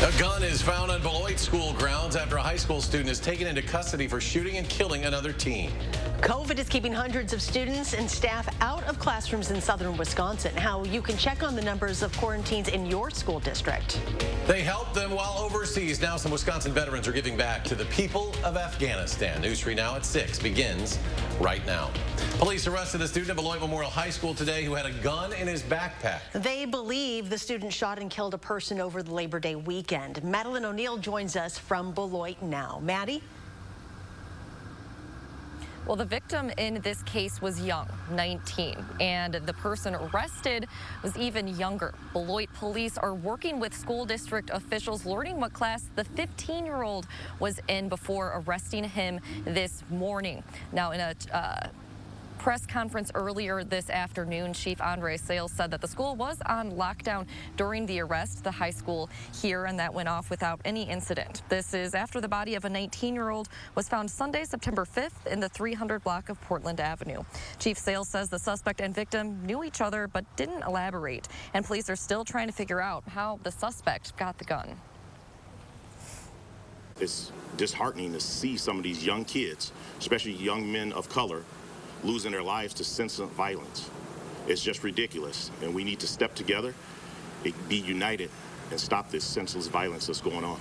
A gun is found on Beloit school grounds after a high school student is taken into custody for shooting and killing another teen. COVID is keeping hundreds of students and staff out of classrooms in southern Wisconsin. How you can check on the numbers of quarantines in your school district. They help them while overseas. Now some Wisconsin veterans are giving back to the people of Afghanistan. News 3 Now at 6 begins right now. Police arrested a student at Beloit Memorial High School today who had a gun in his backpack. They believe the student shot and killed a person over the Labor Day weekend. Madeline O'Neill joins us from Beloit now. Maddie? Well, the victim in this case was young, 19, and the person arrested was even younger. Beloit police are working with school district officials, learning what class the 15-year-old was in before arresting him this morning. Now, in a press conference earlier this afternoon, Chief Andre Sales said that the school was on lockdown during the arrest, the high school here, and that went off without any incident. This is after the body of a 19-year-old was found Sunday, September 5th in the 300 block of Portland Avenue. Chief Sales says the suspect and victim knew each other but didn't elaborate, and police are still trying to figure out how the suspect got the gun. It's disheartening to see some of these young kids, especially young men of color, losing their lives to senseless violence. It's just ridiculous, and we need to step together, be united, and stop this senseless violence that's going on.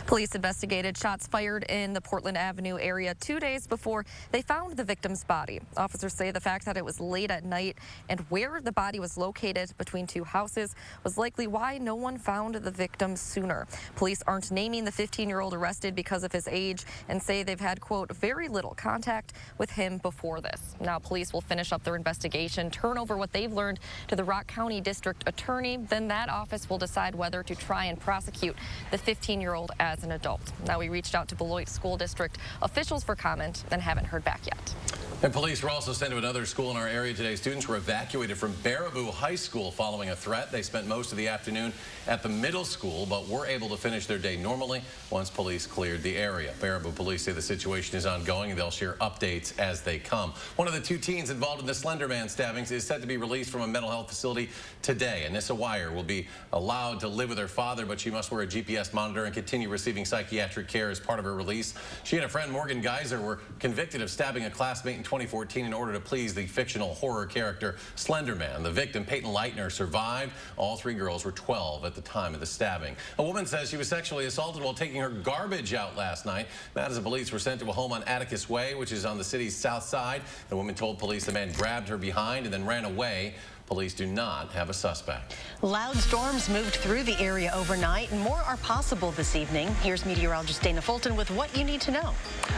Police investigated shots fired in the Portland Avenue area 2 days before they found the victim's body. Officers say the fact that it was late at night and where the body was located between two houses was likely why no one found the victim sooner. Police aren't naming the 15-year-old arrested because of his age and say they've had, quote, very little contact with him before this. Now, police will finish up their investigation, turn over what they've learned to the Rock County District Attorney. Then that office will decide whether to try and prosecute the 15-year-old as an adult. Now, we reached out to Beloit School District officials for comment and haven't heard back yet. And police were also sent to another school in our area today. Students were evacuated from Baraboo High School following a threat. They spent most of the afternoon at the middle school, but were able to finish their day normally once police cleared the area. Baraboo police say the situation is ongoing and they'll share updates as they come. One of the two teens involved in the Slender Man stabbings is set to be released from a mental health facility today. Anissa Wire will be allowed to live with her father, but she must wear a GPS monitor and continue receiving psychiatric care as part of her release. She and a friend, Morgan Geyser, were convicted of stabbing a classmate in 2014 in order to please the fictional horror character Slender Man. The victim, Peyton Leitner, survived. All three girls were 12 at the time of the stabbing. A woman says she was sexually assaulted while taking her garbage out last night. Madison police were sent to a home on Atticus Way, which is on the city's south side. The woman told police the man grabbed her behind and then ran away. Police do not have a suspect. Loud storms moved through the area overnight, and more are possible this evening. Here's meteorologist Dana Fulton with what you need to know.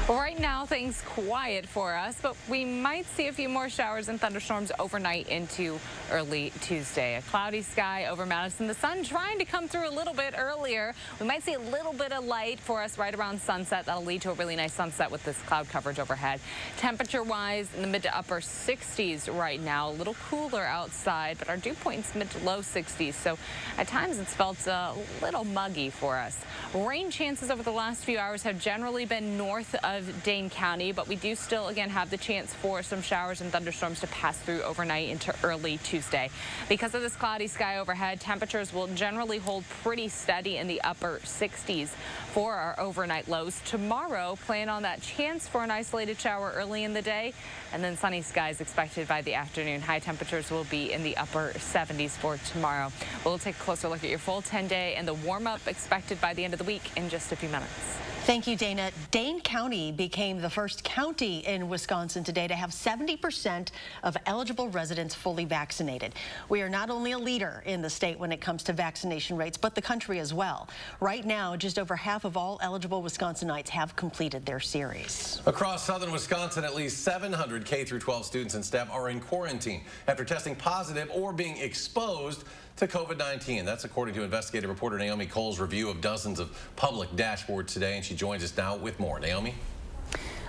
Well, right now, things quiet for us, but we might see a few more showers and thunderstorms overnight into early Tuesday. A cloudy sky over Madison. The sun trying to come through a little bit earlier. We might see a little bit of light for us right around sunset. That'll lead to a really nice sunset with this cloud coverage overhead. Temperature-wise, in the mid to upper 60s right now. A little cooler outside, but our dew point's mid to low 60s, so at times it's felt a little muggy for us. Rain chances over the last few hours have generally been north of Dane County, but we do still again have the chance for some showers and thunderstorms to pass through overnight into early Tuesday. Because of this cloudy sky overhead, temperatures will generally hold pretty steady in the upper 60s for our overnight lows. Tomorrow, plan on that chance for an isolated shower early in the day, and then sunny skies expected by the afternoon. High temperatures will be in the upper 70s for tomorrow. We'll take a closer look at your full 10-day and the warm-up expected by the end of the week in just a few minutes. Thank you, Dana. Dane County became the first county in Wisconsin today to have 70% of eligible residents fully vaccinated. We are not only a leader in the state when it comes to vaccination rates, but the country as well. Right now, just over half of all eligible Wisconsinites have completed their series. Across southern Wisconsin, at least 700 K-12 students and staff are in quarantine after testing positive or being exposed to COVID-19. That's according to investigative reporter Naomi Cole's review of dozens of public dashboards today, and she joins us now with more. Naomi?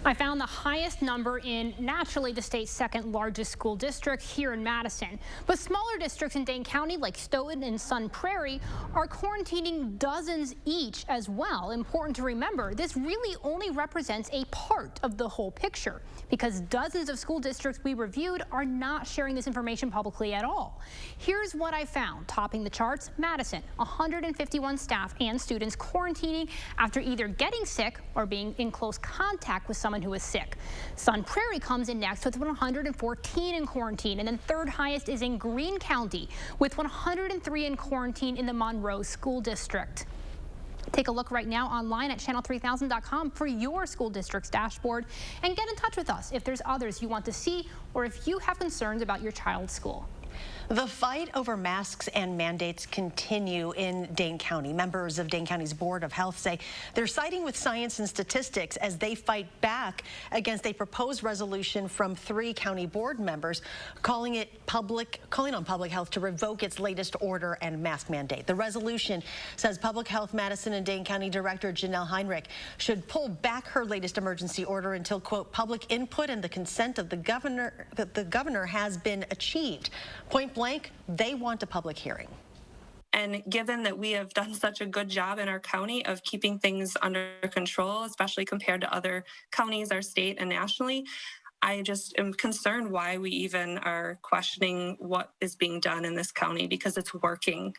I found the highest number in, naturally, the state's second largest school district here in Madison. But smaller districts in Dane County, like Stoughton and Sun Prairie, are quarantining dozens each as well. Important to remember, this really only represents a part of the whole picture, because dozens of school districts we reviewed are not sharing this information publicly at all. Here's what I found. Topping the charts, Madison, 151 staff and students quarantining after either getting sick or being in close contact with someone who is sick. Sun Prairie comes in next with 114 in quarantine, and then third highest is in Greene County with 103 in quarantine in the Monroe School District. Take a look right now online at channel3000.com for your school district's dashboard, and get in touch with us if there's others you want to see or if you have concerns about your child's school. The fight over masks and mandates continue in Dane County. Members of Dane County's Board of Health say they're siding with science and statistics as they fight back against a proposed resolution from 3 county board members calling on public health to revoke its latest order and mask mandate. The resolution says Public Health Madison and Dane County Director Janelle Heinrich should pull back her latest emergency order until, quote, public input and the consent of the governor has been achieved. Point blank, they want a public hearing. And given that we have done such a good job in our county of keeping things under control, especially compared to other counties, our state, and nationally, I just am concerned why we even are questioning what is being done in this county, because it's working.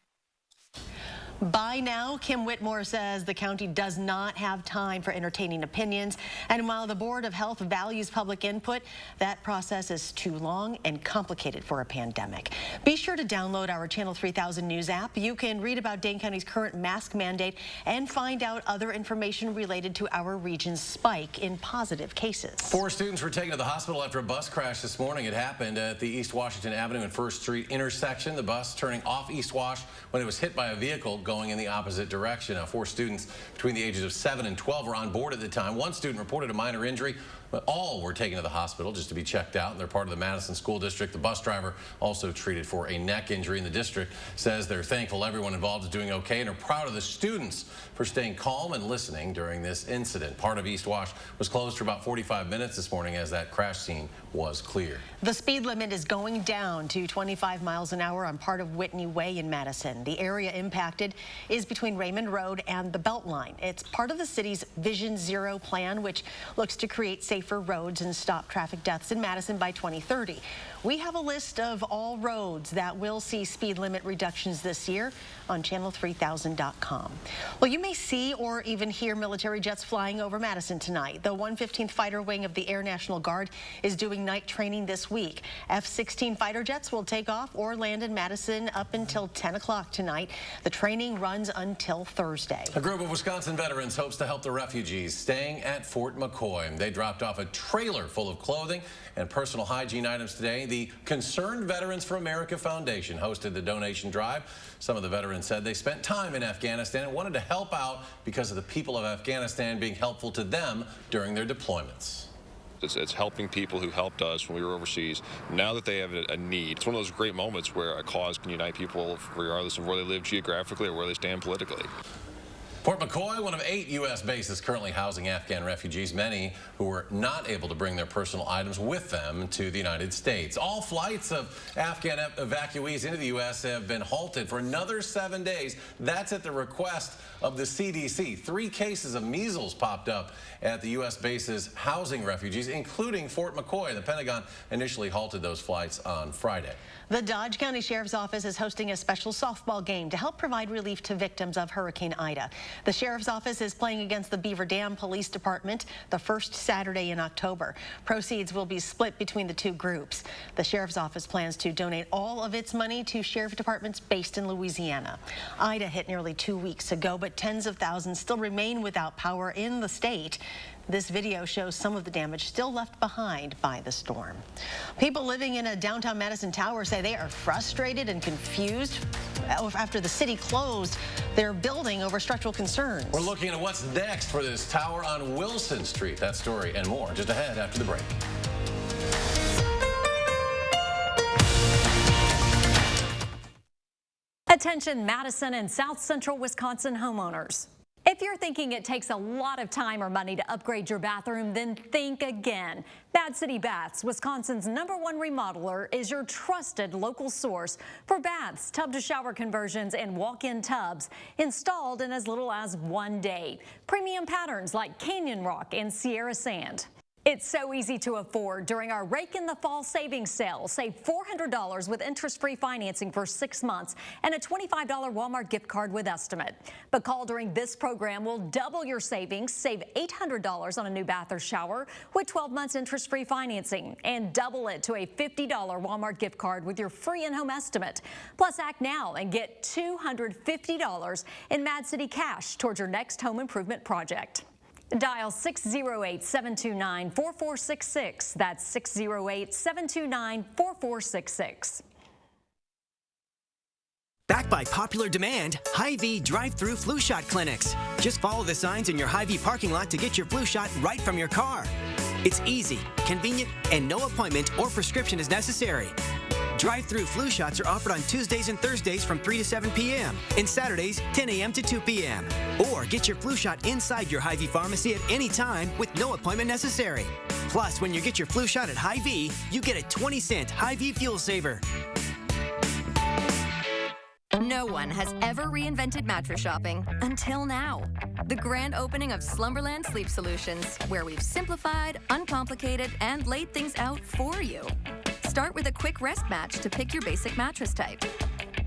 By now, Kim Whitmore says the county does not have time for entertaining opinions. And while the Board of Health values public input, that process is too long and complicated for a pandemic. Be sure to download our Channel 3000 News app. You can read about Dane County's current mask mandate and find out other information related to our region's spike in positive cases. 4 students were taken to the hospital after a bus crash this morning. It happened at the East Washington Avenue and 1st Street intersection. The bus turning off East Wash when it was hit by a vehicle going in the opposite direction. Now, 4 students between the ages of 7 and 12 were on board at the time. 1 student reported a minor injury, but all were taken to the hospital just to be checked out. They're part of the Madison School District. The bus driver also treated for a neck injury, and the district says they're thankful everyone involved is doing okay and are proud of the students for staying calm and listening during this incident. Part of East Wash was closed for about 45 minutes this morning as that crash scene was cleared. The speed limit is going down to 25 miles an hour on part of Whitney Way in Madison. The area impacted is between Raymond Road and the Beltline. It's part of the city's Vision Zero plan, which looks to create safer roads and stop traffic deaths in Madison by 2030. We have a list of all roads that will see speed limit reductions this year on channel3000.com. Well, you may see or even hear military jets flying over Madison tonight. The 115th Fighter Wing of the Air National Guard is doing night training this week. F-16 fighter jets will take off or land in Madison up until 10 o'clock tonight. The training runs until Thursday. A group of Wisconsin veterans hopes to help the refugees staying at Fort McCoy. They dropped off a trailer full of clothing and personal hygiene items today. The Concerned Veterans for America Foundation hosted the donation drive. Some of the veterans said they spent time in Afghanistan and wanted to help out because of the people of Afghanistan being helpful to them during their deployments. It's helping people who helped us when we were overseas. Now that they have a need, it's one of those great moments where a cause can unite people regardless of where they live geographically or where they stand politically. Fort McCoy, one of 8 U.S. bases currently housing Afghan refugees, many who were not able to bring their personal items with them to the United States. All flights of Afghan evacuees into the U.S. have been halted for another 7 days. That's at the request of the CDC. 3 cases of measles popped up at the U.S. bases housing refugees, including Fort McCoy. The Pentagon initially halted those flights on Friday. The Dodge County Sheriff's Office is hosting a special softball game to help provide relief to victims of Hurricane Ida. The Sheriff's Office is playing against the Beaver Dam Police Department the first Saturday in October. Proceeds will be split between the 2 groups. The Sheriff's Office plans to donate all of its money to sheriff departments based in Louisiana. Ida hit nearly 2 weeks ago, but tens of thousands still remain without power in the state. This video shows some of the damage still left behind by the storm. People living in a downtown Madison tower say they are frustrated and confused after the city closed their building over structural concerns. We're looking at what's next for this tower on Wilson Street. That story and more just ahead after the break. Attention Madison and South Central Wisconsin homeowners. If If you're thinking it takes a lot of time or money to upgrade your bathroom, then think again. Bad City Baths, Wisconsin's #1 remodeler, is your trusted local source for baths, tub-to-shower conversions, and walk-in tubs installed in as little as 1 day. Premium patterns like Canyon Rock and Sierra Sand. It's so easy to afford. During our Rake in the Fall savings sale, save $400 with interest-free financing for 6 months and a $25 Walmart gift card with estimate. But call during this program will double your savings, save $800 on a new bath or shower with 12 months interest-free financing, and double it to a $50 Walmart gift card with your free in-home estimate. Plus, act now and get $250 in Mad City cash towards your next home improvement project. Dial 608-729-4466. That's 608-729-4466. Backed by popular demand, Hy-Vee drive-through flu shot clinics. Just follow the signs in your Hy-Vee parking lot to get your flu shot right from your car. It's easy, convenient, and no appointment or prescription is necessary. Drive-through flu shots are offered on Tuesdays and Thursdays from 3 to 7 p.m. and Saturdays 10 a.m. to 2 p.m. Or get your flu shot inside your Hy-Vee pharmacy at any time with no appointment necessary. Plus, when you get your flu shot at Hy-Vee, you get a 20-cent Hy-Vee fuel saver. No one has ever reinvented mattress shopping until now. The grand opening of Slumberland Sleep Solutions, where we've simplified, uncomplicated, and laid things out for you. Start with a quick rest match to pick your basic mattress type.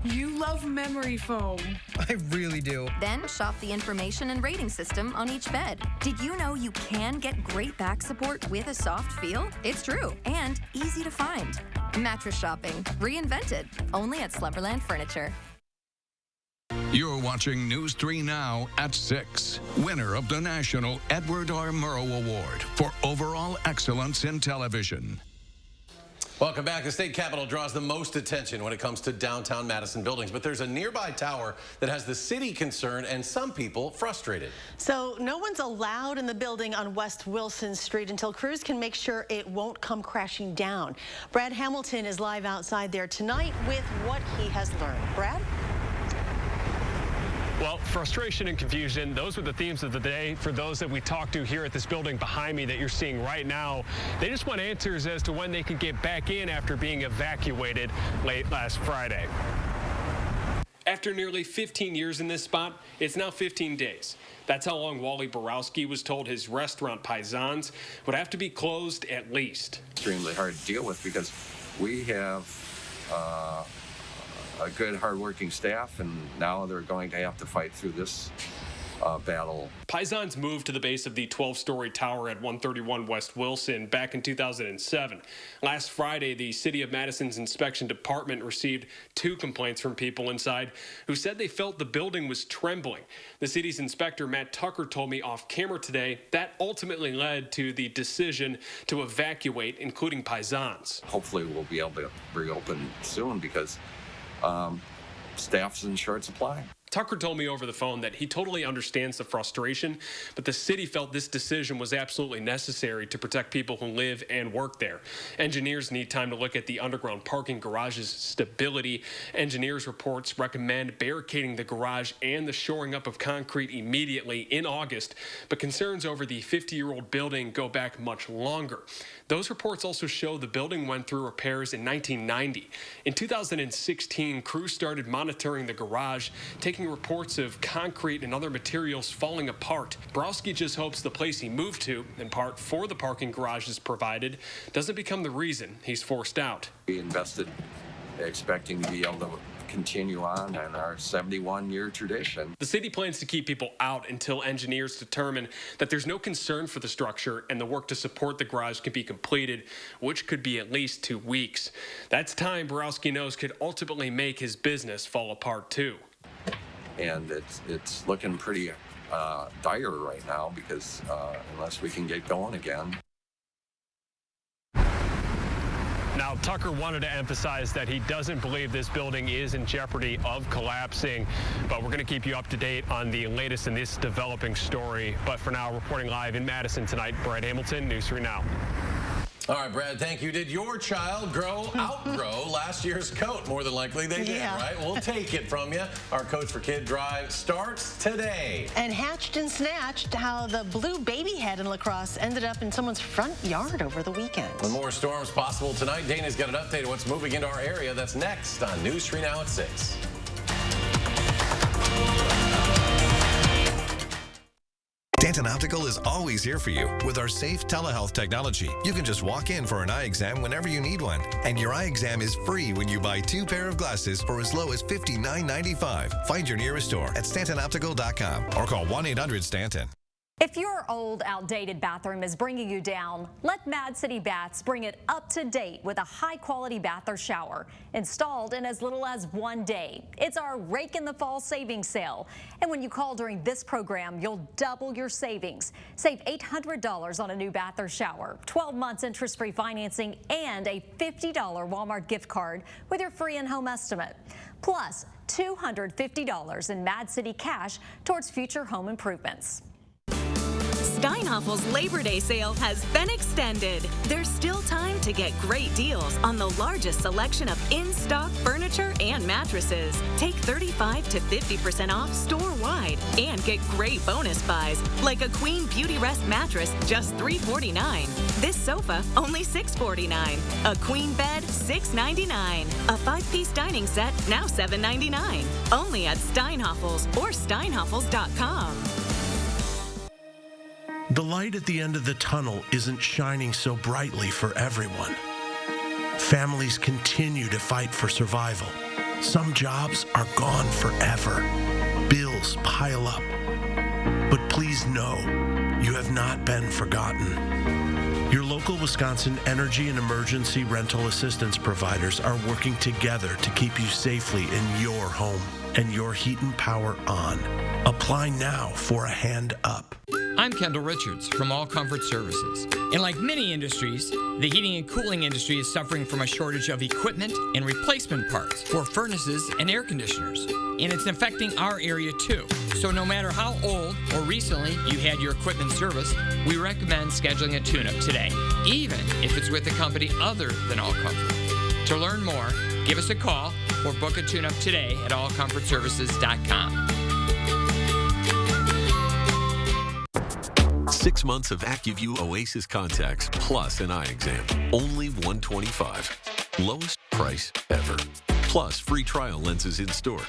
You love memory foam. I really do. Then shop the information and rating system on each bed. Did you know you can get great back support with a soft feel? It's true, and easy to find. Mattress shopping, reinvented, only at Slumberland Furniture. You're watching News 3 Now at 6. Winner of the National Edward R. Murrow Award for Overall Excellence in Television. Welcome back. The state capitol draws the most attention when it comes to downtown Madison buildings, but there's a nearby tower that has the city concerned and some people frustrated. So no one's allowed in the building on West Wilson Street until crews can make sure it won't come crashing down. Brad Hamilton is live outside there tonight with what he has learned. Brad? Well, frustration and confusion, those were the themes of the day for those that we talked to here at this building behind me that you're seeing right now. They just want answers as to when they can get back in after being evacuated late last Friday. After nearly 15 years in this spot, it's now 15 days. That's how long Wally Borowski was told his restaurant Paisans would have to be closed at least. Extremely hard to deal with because we have a good, hardworking staff, and now they're going to have to fight through this battle. Paisans moved to the base of the 12-story tower at 131 West Wilson back in 2007. Last Friday, the City of Madison's inspection department received 2 complaints from people inside who said they felt the building was trembling. The city's inspector, Matt Tucker, told me off camera today that ultimately led to the decision to evacuate, including Paisans. Hopefully we'll be able to reopen soon because staff's in short supply. Tucker told me over the phone that he totally understands the frustration, but the city felt this decision was absolutely necessary to protect people who live and work there. Engineers need time to look at the underground parking garage's stability. Engineers' reports recommend barricading the garage and the shoring up of concrete immediately in August, but concerns over the 50-year-old building go back much longer. Those reports also show the building went through repairs in 1990. In 2016, crews started monitoring the garage, taking reports of concrete and other materials falling apart. Borowski just hopes the place he moved to, in part for the parking garages provided, doesn't become the reason he's forced out. We invested expecting to be able to continue on in our 71-year tradition. The city plans to keep people out until engineers determine that there's no concern for the structure and the work to support the garage can be completed, which could be at least 2 weeks. That's time Borowski knows could ultimately make his business fall apart too. And it's looking pretty dire right now because unless we can get going again. Now, Tucker wanted to emphasize that he doesn't believe this building is in jeopardy of collapsing, but we're going to keep you up to date on the latest in this developing story. But for now, reporting live in Madison tonight, Brad Hamilton, News 3 Now. All right, Brad, thank you. Did your child outgrow last year's coat? More than likely they did, right? We'll take it from you. Our Coach for Kid Drive starts today. And hatched and snatched, how the blue baby head in lacrosse ended up in someone's front yard over the weekend. With more storms possible tonight, Dana's got an update of what's moving into our area. That's next on News 3 Now at 6. Danton Optical is always here for you with our safe telehealth technology. You can just walk in for an eye exam whenever you need one. And your eye exam is free when you buy 2 pair of glasses for as low as $59.95. Find your nearest store at StantonOptical.com or call 1-800-STANTON. If your old, outdated bathroom is bringing you down, let Mad City Baths bring it up to date with a high-quality bath or shower installed in as little as 1 day. It's our Rake in the Fall savings sale. And when you call during this program, you'll double your savings. Save $800 on a new bath or shower, 12 months interest-free financing, and a $50 Walmart gift card with your free in-home estimate. Plus, $250 in Mad City cash towards future home improvements. Steinhoffel's Labor Day sale has been extended. There's still time to get great deals on the largest selection of in-stock furniture and mattresses. Take 35 to 50% off store-wide and get great bonus buys like a Queen Beauty Rest mattress, just $349. This sofa, only $649. A queen bed, $699. A 5-piece dining set, now $799. Only at Steinhoffel's or steinhoffels.com. The light at the end of the tunnel isn't shining so brightly for everyone. Families continue to fight for survival. Some jobs are gone forever. Bills pile up. But please know, you have not been forgotten. Your local Wisconsin energy and emergency rental assistance providers are working together to keep you safely in your home and your heat and power on. Apply now for a hand up. I'm Kendall Richards from All Comfort Services. And like many industries, the heating and cooling industry is suffering from a shortage of equipment and replacement parts for furnaces and air conditioners. And it's affecting our area too. So no matter how old or recently you had your equipment serviced, we recommend scheduling a tune-up today, even if it's with a company other than All Comfort. To learn more, give us a call or book a tune-up today at allcomfortservices.com. 6 months of AccuView Oasis contacts plus an eye exam. Only $125. Lowest price ever. Plus free trial lenses in store.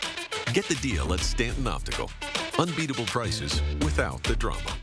Get the deal at Stanton Optical. Unbeatable prices without the drama.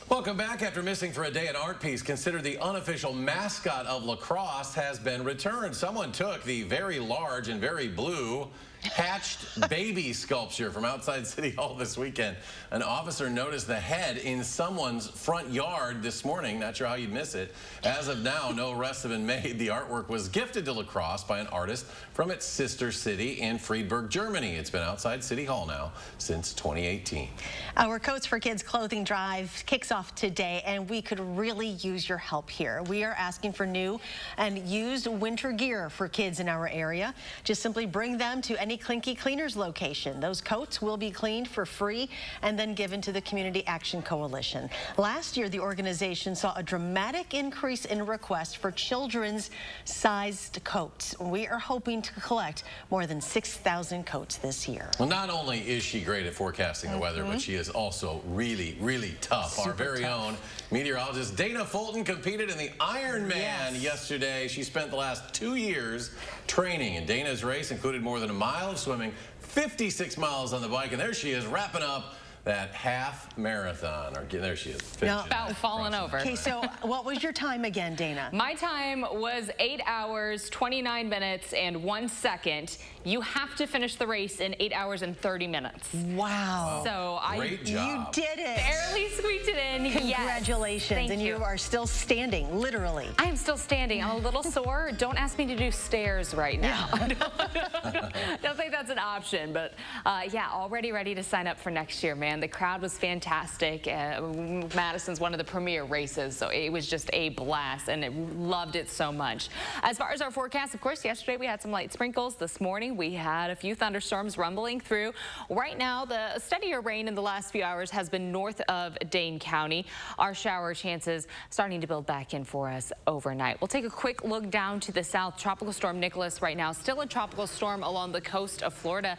Welcome back. After missing for a day, an art piece considered the unofficial mascot of lacrosse has been returned. Someone took the very large and very blue hatched baby sculpture from outside City Hall this weekend. An officer noticed the head in someone's front yard this morning. Not sure how you'd miss it. As of now, no arrests have been made. The artwork was gifted to lacrosse by an artist from its sister city in Friedberg, Germany. It's been outside City Hall now since 2018. Our Coats for Kids clothing drive kicks off today, and we could really use your help here. We are asking for new and used winter gear for kids in our area. Just simply bring them to any Clinky Cleaners location. Those coats will be cleaned for free and then given to the Community Action Coalition. Last year, the organization saw a dramatic increase in requests for children's sized coats. We are hoping to collect more than 6,000 coats this year. Well, not only is she great at forecasting the weather, but she is also really, really tough. Our very own meteorologist Dana Fulton competed in the Ironman yesterday. She spent the last 2 years training, and Dana's race included more than a mile of swimming, 56 miles on the bike, and there she is wrapping up that half marathon. Or there she is. About falling over. Okay, so what was your time again, Dana? My time was 8 hours, 29 minutes, and 1 second. You have to finish the race in 8 hours and 30 minutes. Wow. So Great job. You did it. Barely squeaked it in. Congratulations. Yes. Thank and you are still standing, literally. I am still standing. I'm a little sore. Don't ask me to do stairs right now. Don't think that's an option, but yeah, already ready to sign up for next year, man. The crowd was fantastic. Madison's one of the premier races, so it was just a blast, and I loved it so much. As far as our forecast, of course, yesterday we had some light sprinkles. This morning morning, we had a few thunderstorms rumbling through. Right now, the steadier rain in the last few hours has been north of Dane County. Our shower chances starting to build back in for us overnight. We'll take a quick look down to the south. Tropical Storm Nicholas right now, still a tropical storm along the coast of Florida.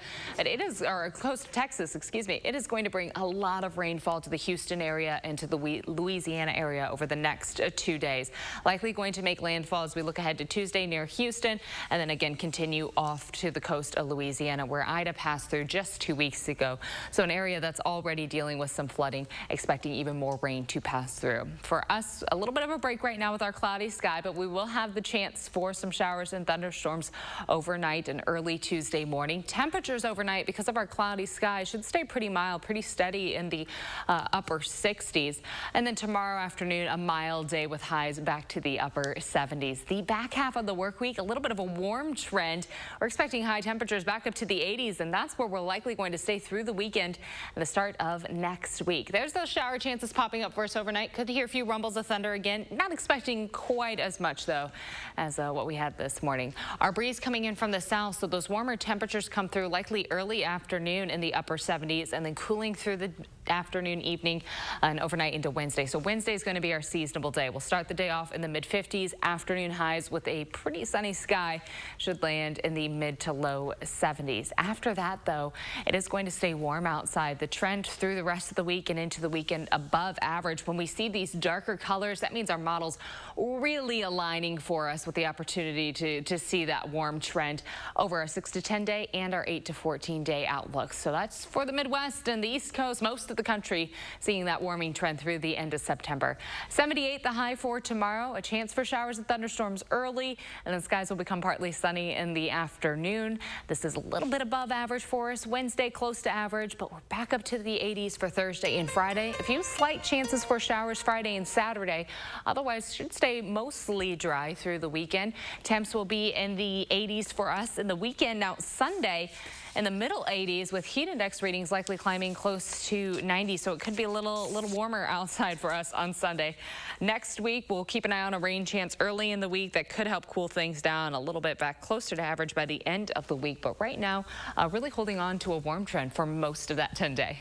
Or coast of Texas, excuse me. It is going to bring a lot of rainfall to the Houston area and to the Louisiana area over the next 2 days. Likely going to make landfall as we look ahead to Tuesday near Houston, and then again continue off to the coast of Louisiana, where Ida passed through just 2 weeks ago. So an area that's already dealing with some flooding, expecting even more rain to pass through. For us, a little bit of a break right now with our cloudy sky, but we will have the chance for some showers and thunderstorms overnight and early Tuesday morning. Temperatures overnight, because of our cloudy sky, should stay pretty mild, pretty steady in the upper 60s. And then tomorrow afternoon, a mild day with highs back to the upper 70s. The back half of the work week, a little bit of a warm trend. We're expecting high temperatures back up to the 80s, and that's where we're likely going to stay through the weekend and the start of next week. There's those shower chances popping up for us overnight. Could hear a few rumbles of thunder again. Not expecting quite as much, though, as what we had this morning. Our breeze coming in from the south, so those warmer temperatures come through likely early afternoon in the upper 70s, and then cooling through the afternoon, evening, and overnight into Wednesday. So Wednesday is going to be our seasonable day. We'll start the day off in the mid-50s. Afternoon highs with a pretty sunny sky should land in the mid to low 70s. After that, though, it is going to stay warm outside. The trend through the rest of the week and into the weekend above average. When we see these darker colors, that means our model's really aligning for us with the opportunity to see that warm trend over our 6 to 10 day and our 8 to 14 day outlook. So that's for the Midwest and the East Coast, most of the country seeing that warming trend through the end of September. 78 the high for tomorrow. A chance for showers and thunderstorms early, and then skies will become partly sunny in the afternoon. This is a little bit above average for us. Wednesday close to average, but we're back up to the 80s for Thursday and Friday. A few slight chances for showers Friday and Saturday. Otherwise, should stay mostly dry through the weekend. Temps will be in the 80s for us in the weekend. Now Sunday, in the middle 80s with heat index readings likely climbing close to 90, so it could be a little warmer outside for us on Sunday. Next week, we'll keep an eye on a rain chance early in the week that could help cool things down a little bit back closer to average by the end of the week. But right now, really holding on to a warm trend for most of that 10-day.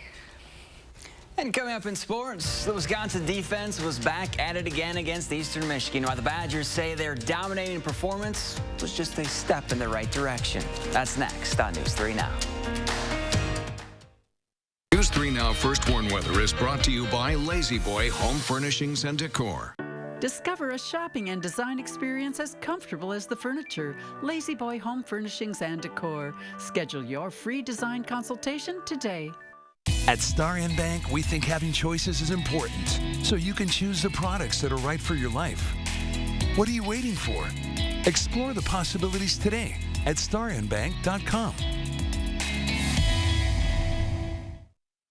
And coming up in sports, the Wisconsin defense was back at it again against Eastern Michigan, while the Badgers say their dominating performance was just a step in the right direction. That's next on News 3 Now. News 3 Now First Warn Weather is brought to you by Lazy Boy Home Furnishings and Decor. Discover a shopping and design experience as comfortable as the furniture. Lazy Boy Home Furnishings and Decor. Schedule your free design consultation today. At Starion Bank, we think having choices is important, so you can choose the products that are right for your life. What are you waiting for? Explore the possibilities today at starionbank.com.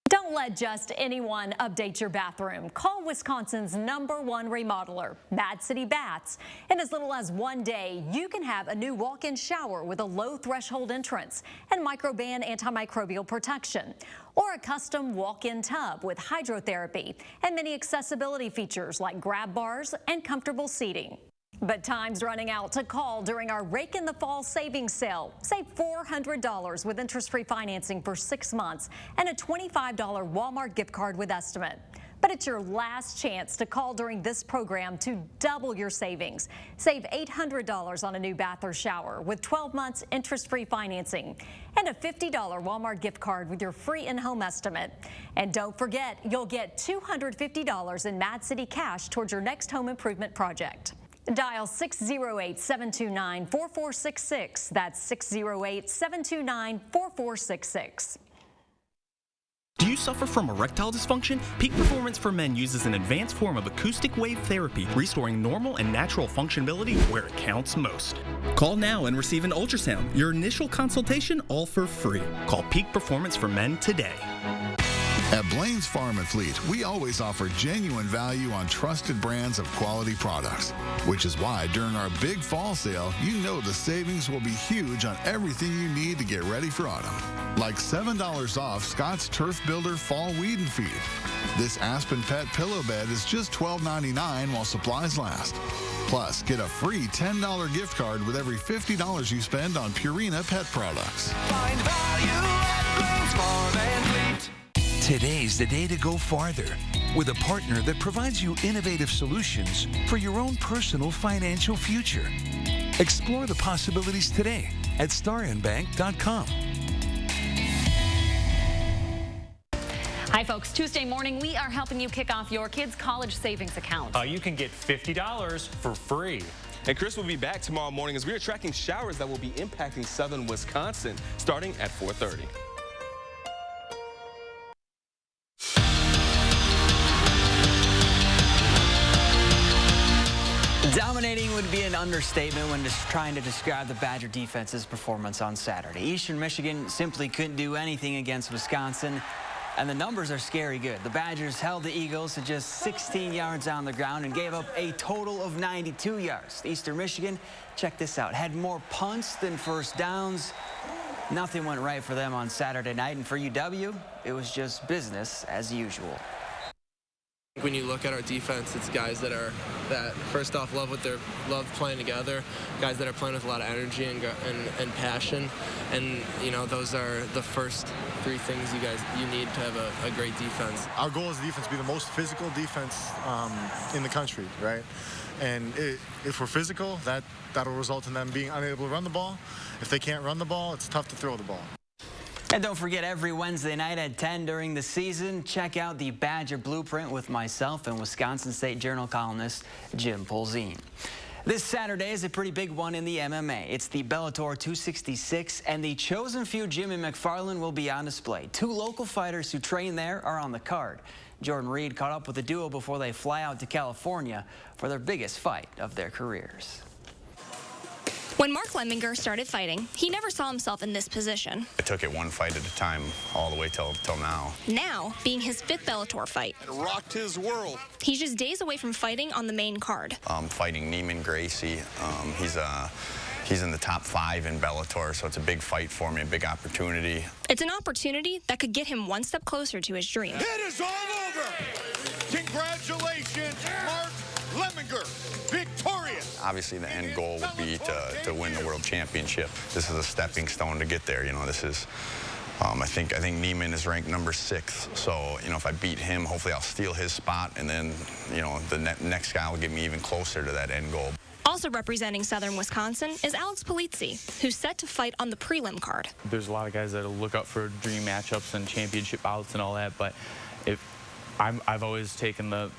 Don't let just anyone update your bathroom. Call Wisconsin's #1 remodeler, Mad City Baths. In as little as 1 day, you can have a new walk-in shower with a low threshold entrance and microban antimicrobial protection, or a custom walk-in tub with hydrotherapy and many accessibility features like grab bars and comfortable seating. But time's running out to call during our Rake in the Fall savings sale. Save $400 with interest-free financing for 6 months and a $25 Walmart gift card with estimate. But it's your last chance to call during this program to double your savings. Save $800 on a new bath or shower with 12 months interest-free financing and a $50 Walmart gift card with your free in-home estimate. And don't forget, you'll get $250 in Mad City cash towards your next home improvement project. Dial 608-729-4466. That's 608-729-4466. Do you suffer from erectile dysfunction? Peak Performance for Men uses an advanced form of acoustic wave therapy, restoring normal and natural functionality where it counts most. Call now and receive an ultrasound. Your initial consultation all for free. Call Peak Performance for Men today. At Blaine's Farm and Fleet, we always offer genuine value on trusted brands of quality products, which is why during our big fall sale, you know the savings will be huge on everything you need to get ready for autumn. Like $7 off Scott's Turf Builder Fall Weed and Feed. This Aspen Pet pillow bed is just $12.99 while supplies last. Plus, get a free $10 gift card with every $50 you spend on Purina pet products. Find value at Blain's Farm and Fleet. Today's the day to go farther with a partner that provides you innovative solutions for your own personal financial future. Explore the possibilities today at StarionBank.com. Hi, folks. Tuesday morning, we are helping you kick off your kids' college savings account. You can get $50 for free. And Chris will be back tomorrow morning as we are tracking showers that will be impacting southern Wisconsin starting at 4:30. Dominating would be an understatement when just trying to describe the Badger defense's performance on Saturday. Eastern Michigan simply couldn't do anything against Wisconsin, and the numbers are scary good. The Badgers held the Eagles to just 16 yards on the ground and gave up a total of 92 yards. Eastern Michigan, check this out, had more punts than first downs. Nothing went right for them on Saturday night, and for UW, it was just business as usual. When you look at our defense, it's guys that first off love playing together, guys that are playing with a lot of energy and passion, and you know those are the first three things you need to have a great defense. Our goal as a defense to be the most physical defense in the country, right? And if we're physical, that'll result in them being unable to run the ball. If they can't run the ball, it's tough to throw the ball. And don't forget, every Wednesday night at 10 during the season, check out the Badger Blueprint with myself and Wisconsin State Journal columnist Jim Polzin. This Saturday is a pretty big one in the MMA. It's the Bellator 266, and the chosen few Jimmy McFarland will be on display. Two local fighters who train there are on the card. Jordan Reed caught up with the duo before they fly out to California for their biggest fight of their careers. When Mark Lemminger started fighting, he never saw himself in this position. I took it one fight at a time all the way till now. Now, being his 5th Bellator fight. It rocked his world. He's just days away from fighting on the main card. Fighting Neiman Gracie. He's in the top 5 in Bellator, so it's a big fight for me, a big opportunity. It's an opportunity that could get him one step closer to his dream. It is all over! Congratulations, Mark Lemminger, victorious! Obviously, the end goal would be to win the world championship. This is a stepping stone to get there. You know, this is, I think Neiman is ranked number 6. So, you know, if I beat him, hopefully I'll steal his spot, and then, you know, the next guy will get me even closer to that end goal. Also representing Southern Wisconsin is Alex Polizzi, who's set to fight on the prelim card. There's a lot of guys that'll look up for dream matchups and championship bouts and all that, but I've always taken the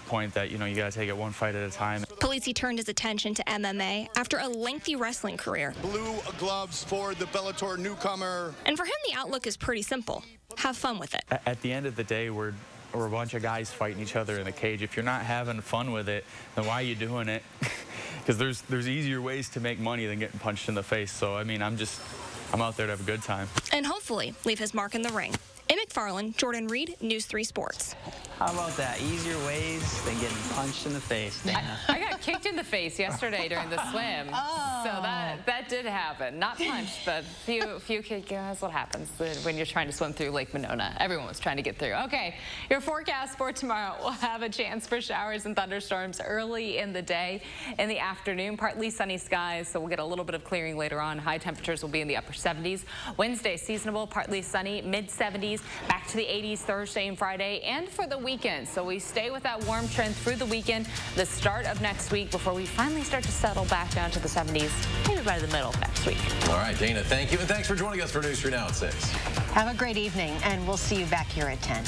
point that, you know, you got to take it one fight at a time. Polizzi turned his attention to MMA after a lengthy wrestling career. Blue gloves for the Bellator newcomer. And for him, the outlook is pretty simple. Have fun with it. At the end of the day, we're a bunch of guys fighting each other in the cage. If you're not having fun with it, then why are you doing it? Because there's easier ways to make money than getting punched in the face. So, I mean, I'm out there to have a good time. And hopefully leave his mark in the ring. In McFarland, Jordan Reed, News 3 Sports. How about that? Easier ways than getting punched in the face, Dana. I got kicked in the face yesterday during the swim. Oh. So that did happen. Not punched, but few kick. That's what happens when you're trying to swim through Lake Monona. Everyone was trying to get through. Okay, your forecast for tomorrow will have a chance for showers and thunderstorms early in the day. In the afternoon, partly sunny skies, so we'll get a little bit of clearing later on. High temperatures will be in the upper 70s. Wednesday, seasonable, partly sunny, mid-70s. Back to the 80s Thursday and Friday, and for the weekend. So we stay with that warm trend through the weekend, the start of next week, before we finally start to settle back down to the 70s, maybe by the middle of next week. All right, Dana, thank you, and thanks for joining us for News 3 Now at 6. Have a great evening, and we'll see you back here at 10.